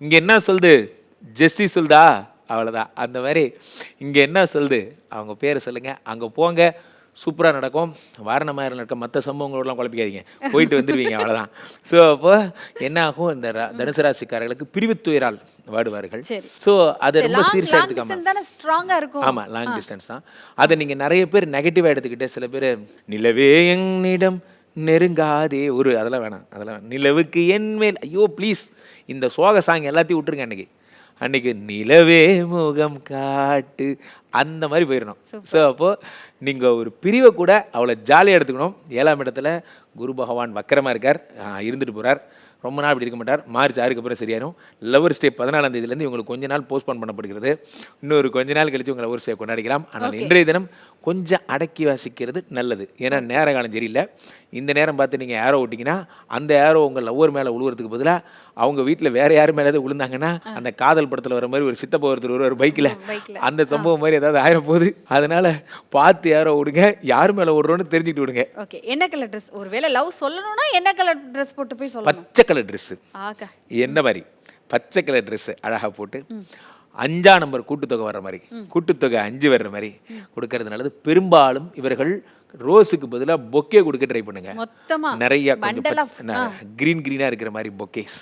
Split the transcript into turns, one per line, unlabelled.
இங்கே என்ன சொல்லுது, ஜெஸ்ஸி சொல்லுதா, அவ்வளோதான். அந்த மாதிரி இங்கே என்ன சொல்லுது, அவங்க பேரை சொல்லுங்கள், அங்கே போங்க, சூப்பராக நடக்கும். வாரணமாயிரம் நடக்க மற்ற சம்பவங்களோடலாம் குழப்பிக்காதீங்க, போயிட்டு வந்துடுவீங்க, அவ்வளோதான். ஸோ அப்போ என்ன ஆகும், இந்த தனுசு ராசிக்காரர்களுக்கு பிரிவுத்துயரால் வாடுவார்கள். ஸோ அதை ரொம்ப சீரியஸாக எடுத்துக்காம, ஆமாம், லாங் டிஸ்டன்ஸ் தான். அதை நீங்கள் நிறைய பேர் நெகட்டிவாக எடுத்துக்கிட்டு, சில பேர் நிலவே என்னிடம் நெருங்காதே ஒரு அதெல்லாம் வேணாம், நிலவுக்கு என் மேல், ஐயோ ப்ளீஸ், இந்த சோக சாங் எல்லாத்தையும் விட்டுருங்க. அன்னைக்கு நிலவே முகம் காட்டு அந்த மாதிரி போயிடணும். ஸோ அப்போது நீங்கள் ஒரு பிரிவை கூட அவ்வளோ ஜாலியாக எடுத்துக்கணும். 7ஆம் இடத்துல குரு பகவான் வக்கரமாக இருக்கார், இருந்துட்டு போகிறார். ரொம்ப நாள் அப்படி இருக்க மாட்டார். மார்ச் 6க்கு அப்புறம் சரியாயிரும். லவர் ஸ்டே 14ஆம் தேதியிலேருந்து இவங்களுக்கு கொஞ்ச நாள் போஸ்ட்போன் பண்ணப்படுகிறது. இன்னொரு கொஞ்ச நாள் கழித்து உங்கள் லவர் ஸ்டே கொண்டாடிக்கலாம். ஆனால் இன்றைய தினம் கொஞ்சம் அடக்கி வாசிக்கிறது நல்லது. ஏன்னா நேர காலம் சரியில்லை. இந்த நேரம் பார்த்து நீங்கள் ஏரோ ஓட்டிங்கன்னா அந்த ஏரோ உங்கள் லவ்வர் மேலே விழுவுறதுக்கு பதிலாக அவங்க வீட்டில் வேறு யார் மேலே ஏதாவது விழுந்தாங்கன்னா அந்த காதல் படத்தில் வர மாதிரி ஒரு சித்தப்பா ஒருத்தர் ஒரு பைக்கில் அந்த சம்பவம் மாதிரி ஏதாவது ஆயிரம் போகுது. அதனால் பார்த்து ஏரோ விடுங்க, யார் மேலே விடுறோன்னு தெரிஞ்சுக்கிட்டு விடுங்க.
ஓகே, என்ன கலர் ட்ரெஸ், ஒருவேளை லவ் சொல்லணும்னா என்ன கலர் ட்ரெஸ் போட்டு போய் சொல்லணும்?
பச்சை கலர் ட்ரெஸ்ஸு. என்ன மாதிரி பச்சை கலர் ட்ரெஸ்ஸு அழகாக போட்டு 5ஆம் நம்பர் கூட்டுத்தொகை வர்ற மாதிரி, கூட்டுத்தொகை 5 வர்ற மாதிரி கொடுக்கறது நல்லது. பெரும்பாலும் இவர்கள் ரோஸுக்கு பதிலாக பொக்கே கொடுக்க ட்ரை பண்ணுங்க. நிறைய கிரீனா இருக்கிற மாதிரி பொக்கேஸ்.